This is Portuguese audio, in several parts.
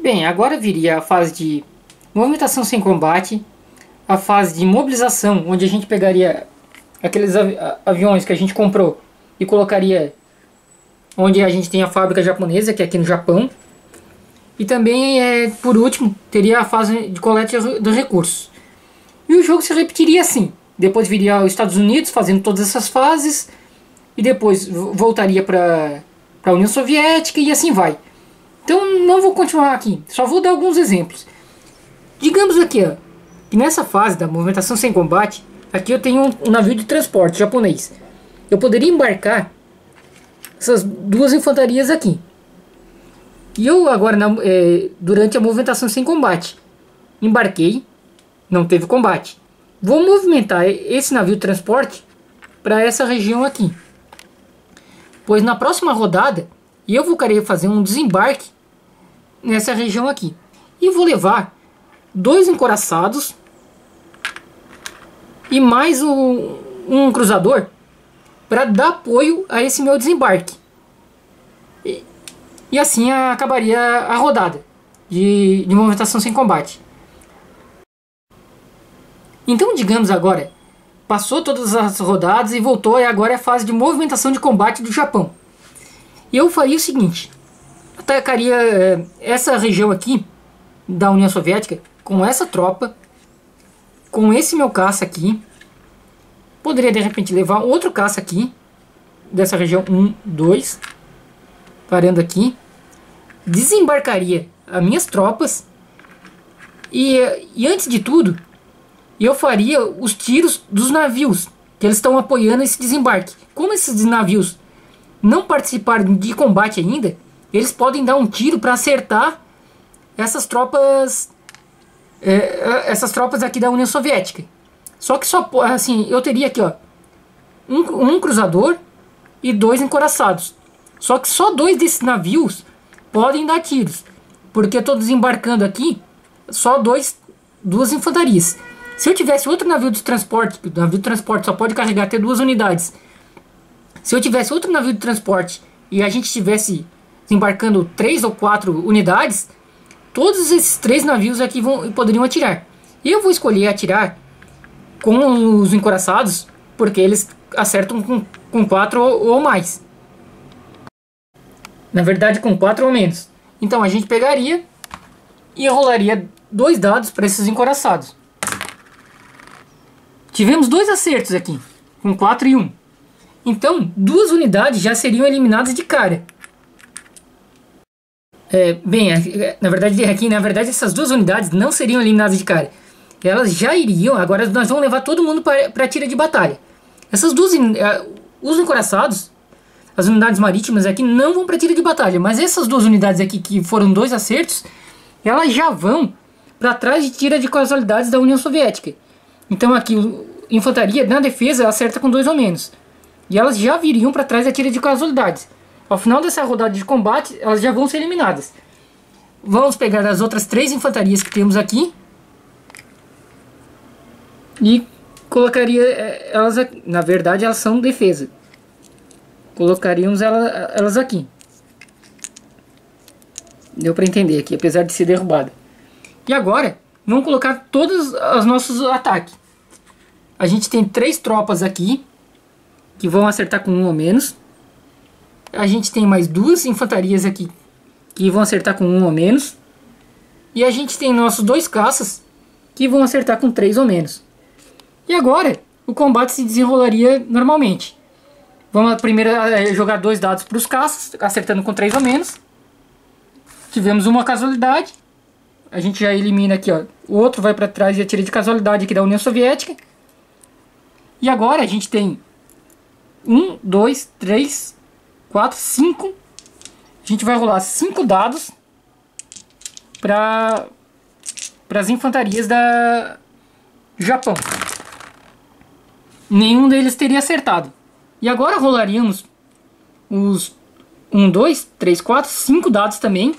Bem, agora viria a fase de movimentação sem combate, a fase de mobilização, onde a gente pegaria aqueles aviões que a gente comprou e colocaria onde a gente tem a fábrica japonesa, que é aqui no Japão. E também, por último, teria a fase de coleta dos recursos. E o jogo se repetiria assim. Depois viria os Estados Unidos fazendo todas essas fases. E depois voltaria para a União Soviética e assim vai. Então não vou continuar aqui. Só vou dar alguns exemplos. Digamos aqui, ó, que nessa fase da movimentação sem combate, aqui eu tenho um navio de transporte japonês. Eu poderia embarcar essas duas infantarias aqui. E eu agora, durante a movimentação sem combate, embarquei, não teve combate. Vou movimentar esse navio de transporte para essa região aqui. Pois na próxima rodada, eu vou querer fazer um desembarque nessa região aqui. E vou levar 2 encoraçados e mais um cruzador para dar apoio a esse meu desembarque. E assim acabaria a rodada de movimentação sem combate. Então, digamos agora, passou todas as rodadas e voltou, e agora é a fase de movimentação de combate do Japão. E eu faria o seguinte: atacaria essa região aqui da União Soviética com essa tropa, com esse meu caça aqui. Poderia de repente levar outro caça aqui, dessa região 1, 2, parando aqui. Desembarcaria as minhas tropas. E antes de tudo, eu faria os tiros dos navios que eles estão apoiando esse desembarque. Como esses navios não participaram de combate ainda, eles podem dar um tiro para acertar essas tropas aqui da União Soviética. Só que só assim, eu teria aqui, ó, um cruzador e 2 encoraçados. Só que só 2 desses navios podem dar tiros, porque eu estou desembarcando aqui só 2 infantarias. Se eu tivesse outro navio de transporte, o navio de transporte só pode carregar até 2 unidades. Se eu tivesse outro navio de transporte e a gente estivesse desembarcando 3 ou 4 unidades, todos esses 3 navios aqui poderiam atirar. E eu vou escolher atirar com os encoraçados, porque eles acertam com 4 ou mais. Na verdade, com 4 ou menos. Então a gente pegaria e rolaria 2 dados para esses encoraçados. Tivemos 2 acertos aqui, com 4 e 1. Então, 2 unidades já seriam eliminadas de cara. Na verdade, essas 2 unidades não seriam eliminadas de cara. Elas já iriam, agora nós vamos levar todo mundo para a tira de batalha. Essas os encoraçados, as unidades marítimas aqui, não vão para a tira de batalha. Mas essas 2 unidades aqui, que foram 2 acertos, elas já vão para trás de tira de casualidades da União Soviética. Então aqui, infantaria na defesa acerta com 2 ou menos. E elas já viriam para trás da tira de casualidades. Ao final dessa rodada de combate, elas já vão ser eliminadas. Vamos pegar as outras 3 infantarias que temos aqui e colocaria elas aqui. Na verdade, elas são defesa. Colocaríamos elas aqui. Deu para entender aqui, apesar de ser derrubada. E agora, vamos colocar todos os nossos ataques. A gente tem 3 tropas aqui que vão acertar com 1 ou menos. A gente tem mais 2 infantarias aqui que vão acertar com 1 ou menos. E a gente tem nossos 2 caças que vão acertar com 3 ou menos. E agora o combate se desenrolaria normalmente. Vamos primeiro jogar 2 dados para os caças, acertando com 3 ou menos. Tivemos uma casualidade. A gente já elimina aqui, ó. O outro vai para trás e atira de casualidade aqui da União Soviética. E agora a gente tem 1, 2, 3, 4, 5. A gente vai rolar 5 dados para as infantarias da Japão. Nenhum deles teria acertado. E agora rolaríamos os 1, 2, 3, 4, 5 dados também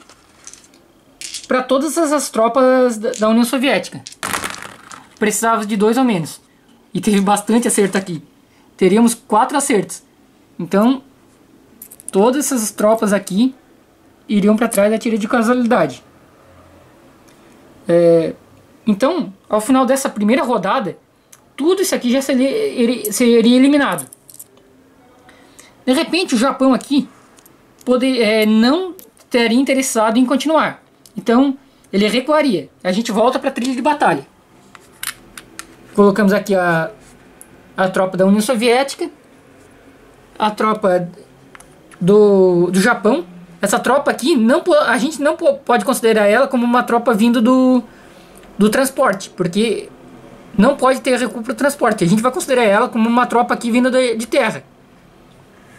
para todas as tropas da União Soviética. Precisava de 2 ou menos. E teve bastante acerto aqui. Teríamos 4 acertos. Então, todas essas tropas aqui iriam para trás da tira de casualidade. Então, ao final dessa primeira rodada, tudo isso aqui já seria eliminado. De repente, o Japão aqui não estaria interessado em continuar. Então, ele recuaria. A gente volta para a trilha de batalha. Colocamos aqui a tropa da União Soviética, a tropa do Japão. Essa tropa aqui, a gente não pode considerar ela como uma tropa vindo do transporte, porque não pode ter recuo para o transporte. A gente vai considerar ela como uma tropa aqui vindo de terra.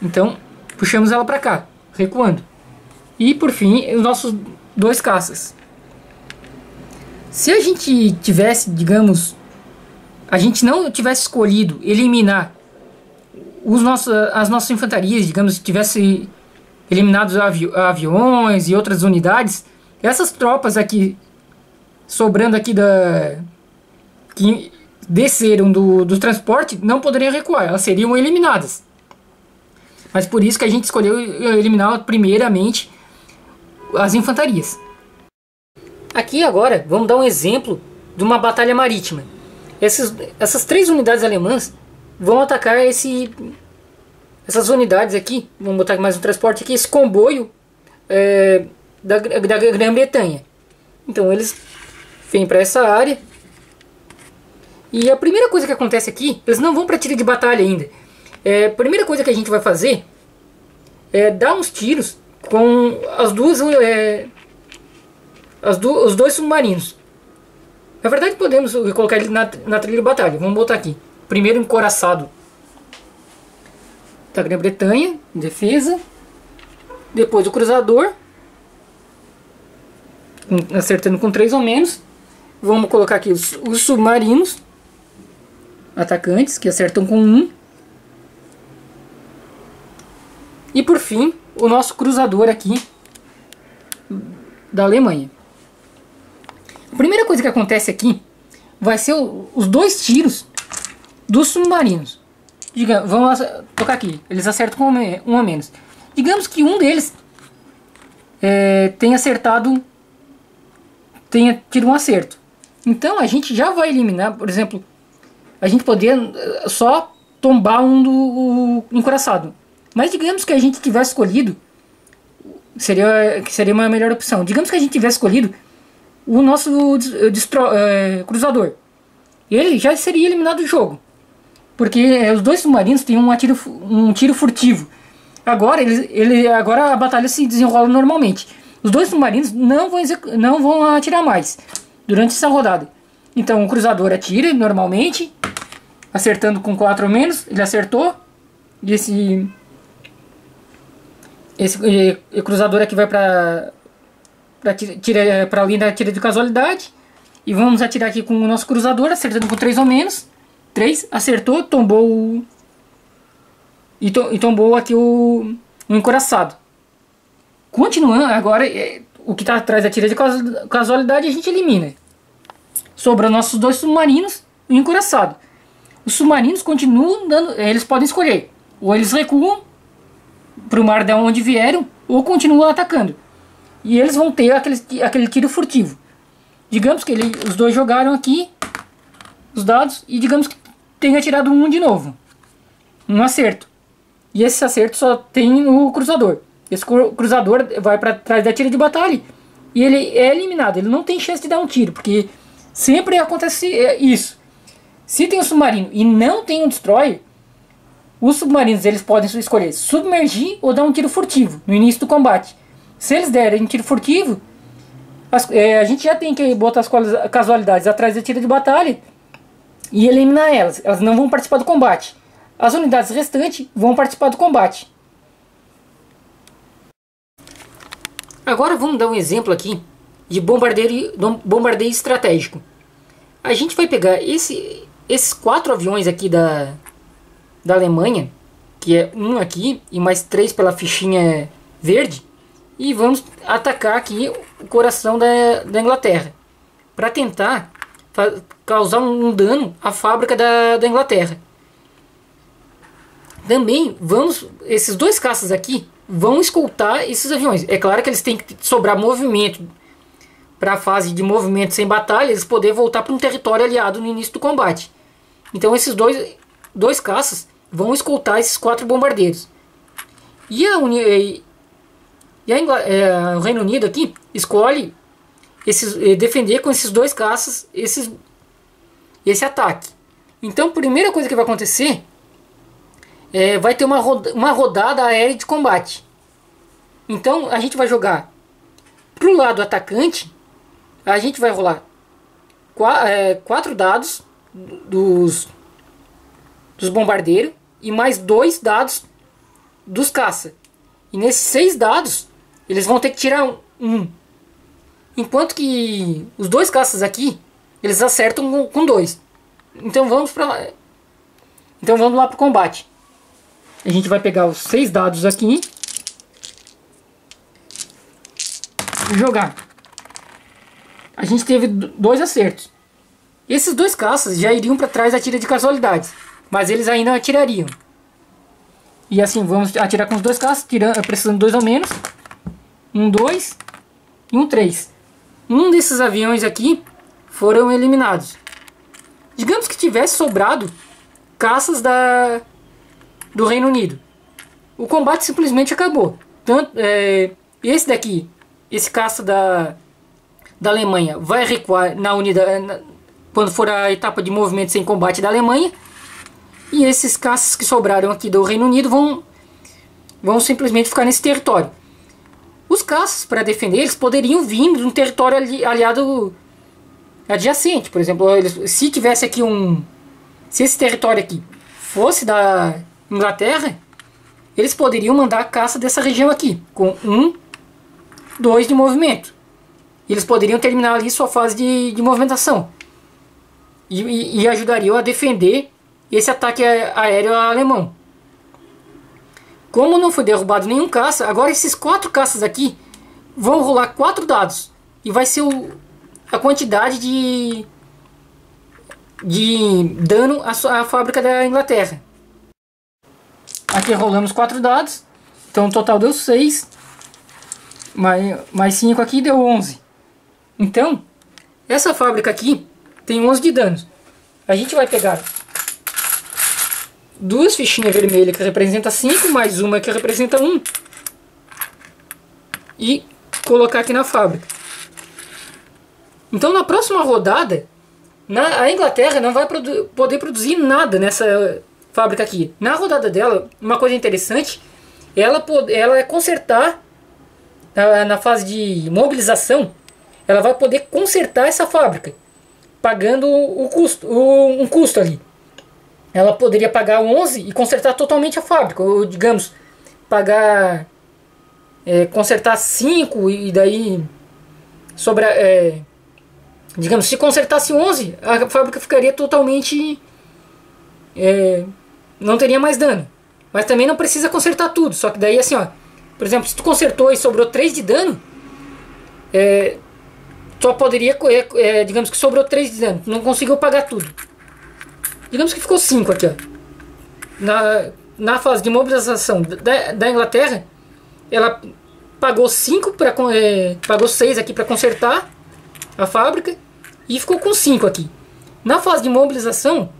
Então, puxamos ela para cá, recuando. E por fim, os nossos 2 caças. Se a gente tivesse, digamos, a gente não tivesse escolhido eliminar as nossas infantarias, digamos, tivesse eliminado aviões e outras unidades, essas tropas aqui, sobrando aqui que desceram do transporte, não poderiam recuar, elas seriam eliminadas. Mas por isso que a gente escolheu eliminar primeiramente as infantarias. Aqui agora vamos dar um exemplo de uma batalha marítima. Essas 3 unidades alemãs vão atacar essas unidades aqui, vamos botar mais um transporte aqui, esse comboio da Grã-Bretanha. Então eles vêm para essa área. E a primeira coisa que acontece aqui, eles não vão para tiro de batalha ainda. A primeira coisa que a gente vai fazer é dar uns tiros com os 2 submarinos. Na verdade podemos colocar ele na trilha de batalha. Vamos botar aqui. Primeiro encoraçado da Grã-Bretanha, defesa. Depois o cruzador, acertando com 3 ou menos. Vamos colocar aqui os submarinos atacantes, que acertam com 1. E por fim, o nosso cruzador aqui da Alemanha. A primeira coisa que acontece aqui vai ser os 2 tiros dos submarinos. Vamos tocar aqui, eles acertam com 1 a menos. Digamos que um deles tenha tido um acerto. Então a gente já vai eliminar, por exemplo, a gente poderia só tombar um do encoraçado. Mas digamos que a gente tivesse escolhido, seria uma melhor opção. Digamos que a gente tivesse escolhido o nosso cruzador. Ele já seria eliminado do jogo, porque os 2 submarinos têm um tiro furtivo. Agora a batalha se desenrola normalmente. Os 2 submarinos não vão atirar mais durante essa rodada. Então o cruzador atira normalmente, acertando com 4 ou menos. Ele acertou. E esse cruzador aqui vai para ali na tira de casualidade. E vamos atirar aqui com o nosso cruzador, acertando com 3 ou menos. 3, acertou, tombou tombou aqui o encoraçado. Continuando, agora o que está atrás da tira de casualidade a gente elimina. Sobra nossos 2 submarinos e o encoraçado. Os submarinos continuam dando, eles podem escolher, ou eles recuam para o mar de onde vieram, ou continuam atacando. E eles vão ter aquele tiro furtivo. Digamos que os 2 jogaram aqui os dados e digamos que tenha tirado 1 de novo. Um acerto. E esse acerto só tem no cruzador. Esse cruzador vai para trás da tira de batalha e ele é eliminado. Ele não tem chance de dar um tiro, porque sempre acontece isso. Se tem um submarino e não tem um destroyer, os submarinos eles podem escolher submergir ou dar um tiro furtivo no início do combate. Se eles derem um tiro furtivo, a gente já tem que botar as casualidades atrás da tira de batalha e eliminar elas. Elas não vão participar do combate. As unidades restantes vão participar do combate. Agora vamos dar um exemplo aqui de bombardeio estratégico. A gente vai pegar esses 4 aviões aqui da Alemanha, que é um aqui e mais 3 pela fichinha verde, e vamos atacar aqui o coração da Inglaterra para tentar causar um dano à fábrica da Inglaterra. Também esses 2 caças aqui vão escoltar esses aviões. É claro que eles têm que sobrar movimento para a fase de movimento sem batalha, eles poderem voltar para um território aliado no início do combate. Então esses dois caças vão escoltar esses 4 bombardeiros. E o Reino Unido aqui escolhe defender com esses 2 caças esse ataque. Então a primeira coisa que vai acontecer vai ter uma rodada aérea de combate. Então a gente vai jogar pro lado atacante. A gente vai rolar 4 dados dos bombardeiros e mais 2 dados dos caça. E nesses 6 dados eles vão ter que tirar um. Enquanto que os 2 caças aqui eles acertam com 2. Então vamos lá pro combate. A gente vai pegar os 6 dados aqui e jogar. A gente teve 2 acertos. Esses 2 caças já iriam para trás da tira de casualidades, mas eles ainda atirariam. E assim, vamos atirar com os 2 caças, precisando de 2 ou menos. 1, 2 e 1, 3. Um desses aviões aqui foram eliminados. Digamos que tivesse sobrado caças do Reino Unido. O combate simplesmente acabou. Esse daqui, esse caça da Alemanha, vai recuar na unidade quando for a etapa de movimento sem combate da Alemanha. E esses caças que sobraram aqui do Reino Unido vão simplesmente ficar nesse território. Os caças, para defender, eles poderiam vir de um território aliado adjacente. Por exemplo, se tivesse aqui se esse território aqui fosse da Inglaterra, eles poderiam mandar a caça dessa região aqui, com 1, 2 de movimento. E eles poderiam terminar ali sua fase de movimentação. E ajudariam a defender esse ataque aéreo alemão. Como não foi derrubado nenhum caça, agora esses 4 caças aqui vão rolar 4 dados. E vai ser a quantidade de dano à fábrica da Inglaterra. Aqui rolamos 4 dados. Então o total deu 6. Mais 5 aqui deu 11. Então, essa fábrica aqui tem 11 de danos. A gente vai pegar 2 fichinhas vermelhas que representa 5, mais uma que representa 1. E colocar aqui na fábrica. Então na próxima rodada, a Inglaterra não vai poder produzir nada nessa fábrica aqui. Na rodada dela, uma coisa interessante, ela é consertar, na fase de mobilização, ela vai poder consertar essa fábrica, pagando um custo ali. Ela poderia pagar 11 e consertar totalmente a fábrica, ou digamos, consertar 5 e daí digamos, se consertasse 11, a fábrica ficaria totalmente não teria mais dano. Mas também não precisa consertar tudo, só que daí assim, ó, por exemplo, se tu consertou e sobrou 3 de dano, só poderia, digamos que sobrou 3 de dano, não conseguiu pagar tudo. Digamos que ficou 5 aqui, ó. Na fase de mobilização da Inglaterra, ela pagou 5 pagou 6 aqui para consertar a fábrica e ficou com 5 aqui. Na fase de mobilização,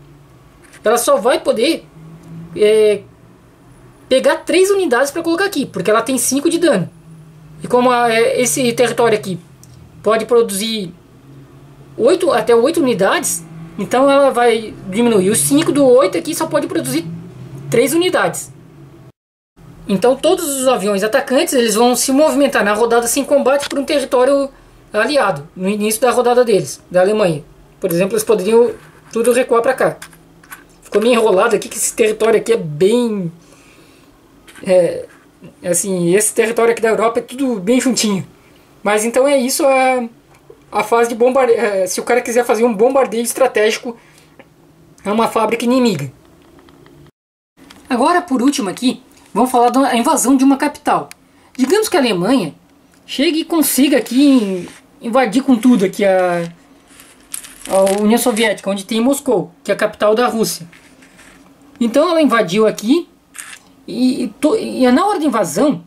ela só vai poder pegar 3 unidades para colocar aqui, porque ela tem 5 de dano. E como esse território aqui pode produzir até 8 unidades, então ela vai diminuir. Os 5 do 8 aqui só pode produzir 3 unidades. Então todos os aviões atacantes eles vão se movimentar na rodada sem combate por um território aliado, no início da rodada deles, da Alemanha. Por exemplo, eles poderiam tudo recuar para cá. Ficou meio enrolado aqui, que esse território aqui é bem... assim, esse território aqui da Europa é tudo bem juntinho. Mas então é isso a fase de bombardeio. Se o cara quiser fazer um bombardeio estratégico a uma fábrica inimiga. Agora, por último aqui, vamos falar da invasão de uma capital. Digamos que a Alemanha chegue e consiga aqui invadir com tudo aqui a União Soviética, onde tem Moscou, que é a capital da Rússia. Então ela invadiu aqui e na hora de invasão,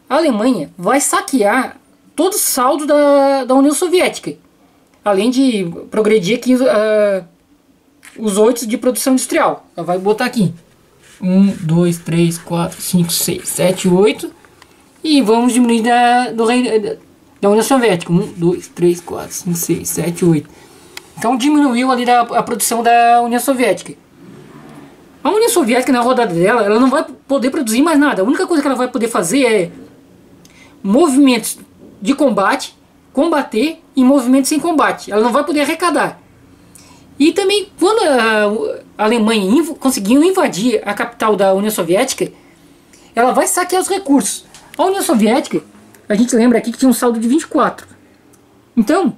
a Alemanha vai saquear todo o saldo da União Soviética. Além de progredir aqui os 8 de produção industrial. Ela vai botar aqui 1, 2, 3, 4, 5, 6, 7, 8. E vamos diminuir da União Soviética. 1, 2, 3, 4, 5, 6, 7, 8. Então diminuiu ali a produção da União Soviética. A União Soviética, na rodada dela, ela não vai poder produzir mais nada. A única coisa que ela vai poder fazer é movimentos de combate, combater e movimentos sem combate. Ela não vai poder arrecadar. E também, quando a Alemanha conseguiu invadir a capital da União Soviética, ela vai saquear os recursos. A União Soviética, a gente lembra aqui que tinha um saldo de 24. Então,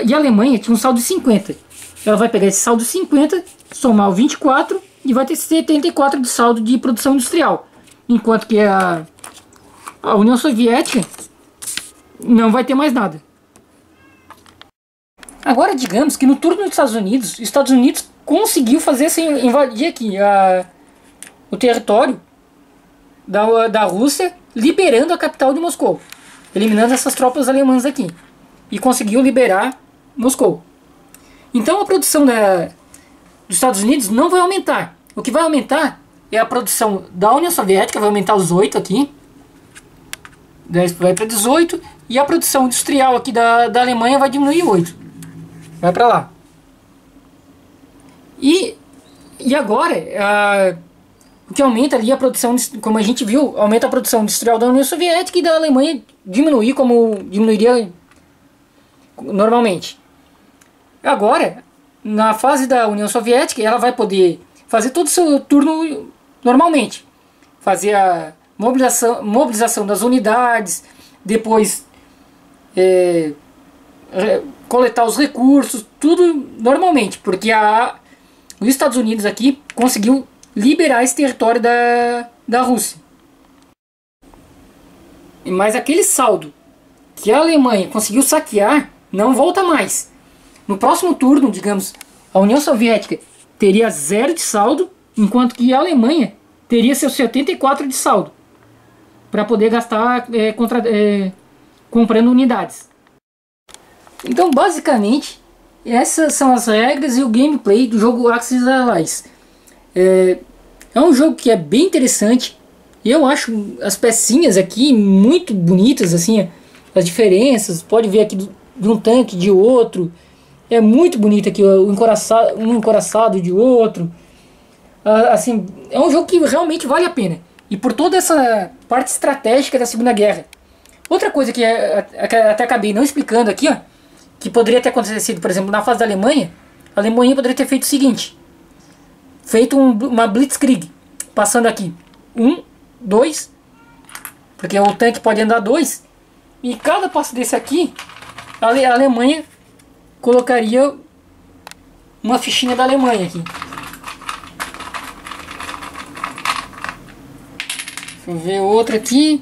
e a Alemanha tinha um saldo de 50. Ela vai pegar esse saldo de 50, somar o 24 e vai ter 74 de saldo de produção industrial. Enquanto que a União Soviética não vai ter mais nada. Agora, digamos que no turno dos Estados Unidos, os Estados Unidos conseguiu invadir aqui o território da Rússia, liberando a capital de Moscou, eliminando essas tropas alemãs aqui, e conseguiu liberar Moscou. Então a produção dos Estados Unidos não vai aumentar. O que vai aumentar é a produção da União Soviética, vai aumentar os 8 aqui, 10 vai para 18, e a produção industrial aqui da Alemanha vai diminuir 8. Vai para lá. E agora, o que aumenta ali a produção, como a gente viu, aumenta a produção industrial da União Soviética e da Alemanha diminuir como diminuiria normalmente. Agora, na fase da União Soviética, ela vai poder fazer todo o seu turno normalmente. Fazer a mobilização das unidades, depois coletar os recursos, tudo normalmente, porque os Estados Unidos aqui conseguiu liberar esse território da Rússia. Mas aquele saldo que a Alemanha conseguiu saquear não volta mais. No próximo turno, digamos, a União Soviética teria 0 de saldo, enquanto que a Alemanha teria seus 74 de saldo para poder gastar comprando unidades. Então, basicamente, essas são as regras e o gameplay do jogo Axis Allies. É um jogo que é bem interessante. Eu acho as pecinhas aqui muito bonitas, assim, as diferenças. Pode ver aqui de um tanque de outro. É muito bonito aqui, um encoraçado de outro. Assim, é um jogo que realmente vale a pena. E por toda essa parte estratégica da Segunda Guerra. Outra coisa que até acabei não explicando aqui, ó, que poderia ter acontecido, por exemplo, na fase da Alemanha, a Alemanha poderia ter feito o seguinte: feito uma Blitzkrieg, passando aqui 1, 2, porque o tanque pode andar 2, e cada passo desse aqui, a Alemanha colocaria uma fichinha da Alemanha aqui. Deixa eu ver outra aqui,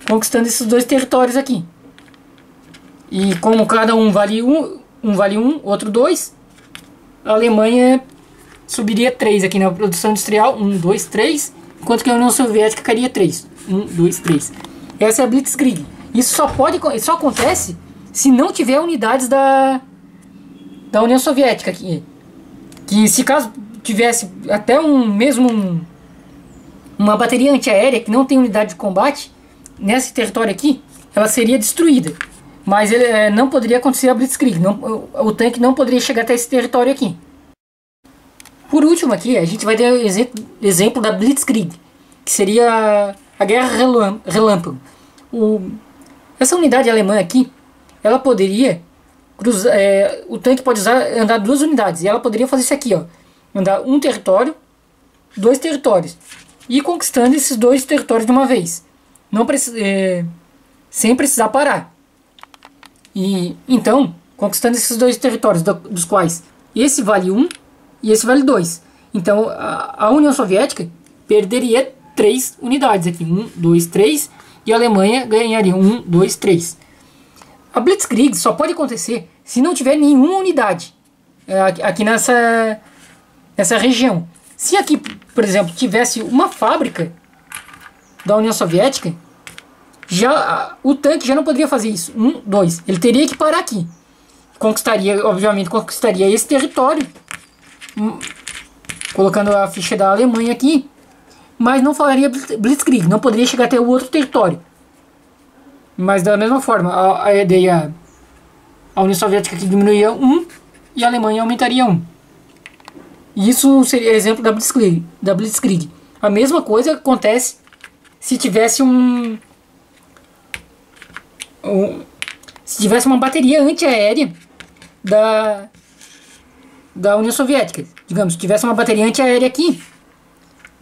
conquistando esses 2 territórios aqui. E como cada um vale vale 1, outro 2, a Alemanha subiria 3 aqui na produção industrial, 1, 2, 3, enquanto que a União Soviética cairia 3, 1, 2, 3. Essa é a Blitzkrieg. Isso só acontece se não tiver unidades da União Soviética aqui. Que se caso tivesse até uma bateria antiaérea que não tem unidade de combate, nesse território aqui, ela seria destruída. Mas não poderia acontecer a Blitzkrieg. O tanque não poderia chegar até esse território aqui. Por último aqui, a gente vai ter o exemplo da Blitzkrieg, que seria a Guerra Relâmpago. Essa unidade alemã aqui, ela poderia cruzar, o tanque pode andar 2 unidades, e ela poderia fazer isso aqui, ó, andar um território, 2 territórios, e conquistando esses 2 territórios de uma vez, sem precisar parar. E então, conquistando esses 2 territórios, dos quais esse vale 1 e esse vale 2. Então a União Soviética perderia 3 unidades aqui, 1, 2, 3, e a Alemanha ganharia 1, 2, 3. A Blitzkrieg só pode acontecer se não tiver nenhuma unidade aqui nessa região. Se aqui, por exemplo, tivesse uma fábrica da União Soviética, o tanque já não poderia fazer isso. 1, 2. Ele teria que parar aqui. Obviamente, conquistaria esse território. Colocando a ficha da Alemanha aqui. Mas não faria Blitzkrieg. Não poderia chegar até o outro território. Mas da mesma forma, a União Soviética aqui diminuiria 1 e a Alemanha aumentaria 1. Isso seria exemplo da Blitzkrieg. A mesma coisa acontece se tivesse se tivesse uma bateria antiaérea da União Soviética. Digamos, se tivesse uma bateria antiaérea aqui,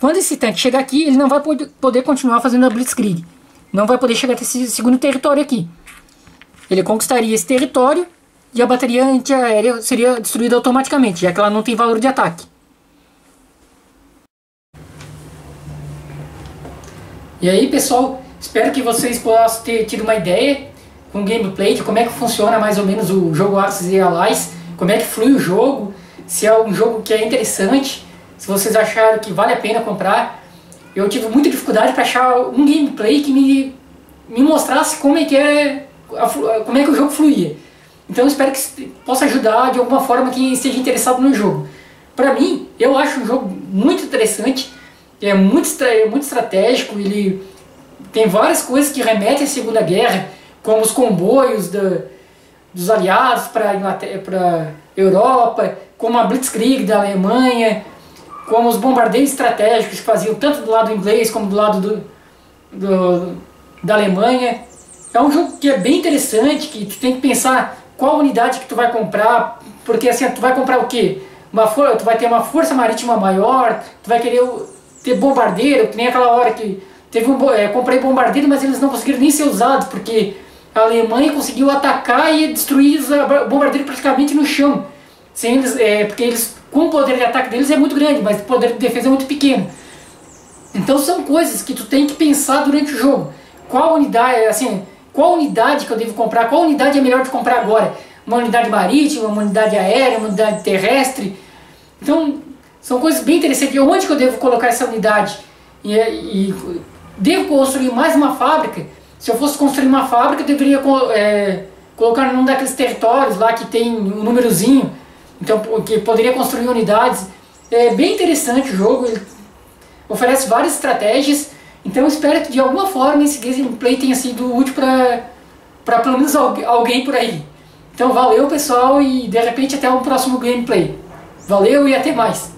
quando esse tanque chegar aqui, ele não vai poder continuar fazendo a Blitzkrieg. Não vai poder chegar até esse segundo território aqui. Ele conquistaria esse território e a bateria antiaérea seria destruída automaticamente, já que ela não tem valor de ataque. E aí, pessoal, espero que vocês possam ter tido uma ideia com gameplay de como é que funciona mais ou menos o jogo Axis e Allies, como é que flui o jogo, se é um jogo que é interessante, se vocês acharam que vale a pena comprar. Eu tive muita dificuldade para achar um gameplay que me mostrasse como é que o jogo fluía. Então eu espero que possa ajudar de alguma forma quem esteja interessado no jogo. Para mim, eu acho um jogo muito interessante, é muito estratégico, ele tem várias coisas que remetem à Segunda Guerra, como os comboios dos aliados para a Europa, como a Blitzkrieg da Alemanha, como os bombardeios estratégicos que faziam tanto do lado inglês como do lado da Alemanha. É um jogo que é bem interessante, que tu tem que pensar qual unidade que tu vai comprar, porque assim, tu vai comprar o quê? Tu vai ter uma força marítima maior, tu vai querer ter bombardeiro, que nem aquela hora que comprei bombardeiro, mas eles não conseguiram nem ser usados, porque a Alemanha conseguiu atacar e destruir os bombardeiros praticamente no chão. Sem eles, porque eles, com o poder de ataque deles é muito grande, mas o poder de defesa é muito pequeno. Então são coisas que tu tem que pensar durante o jogo. Qual unidade que eu devo comprar? Qual unidade é melhor de comprar agora? Uma unidade marítima, uma unidade aérea, uma unidade terrestre? Então são coisas bem interessantes. Onde que eu devo colocar essa unidade? E devo construir mais uma fábrica? Se eu fosse construir uma fábrica, eu deveria colocar num daqueles territórios lá que tem um númerozinho, então, que poderia construir unidades. É bem interessante o jogo, ele oferece várias estratégias, então eu espero que de alguma forma esse gameplay tenha sido útil para pelo menos alguém por aí. Então valeu, pessoal, e de repente até o próximo gameplay. Valeu e até mais!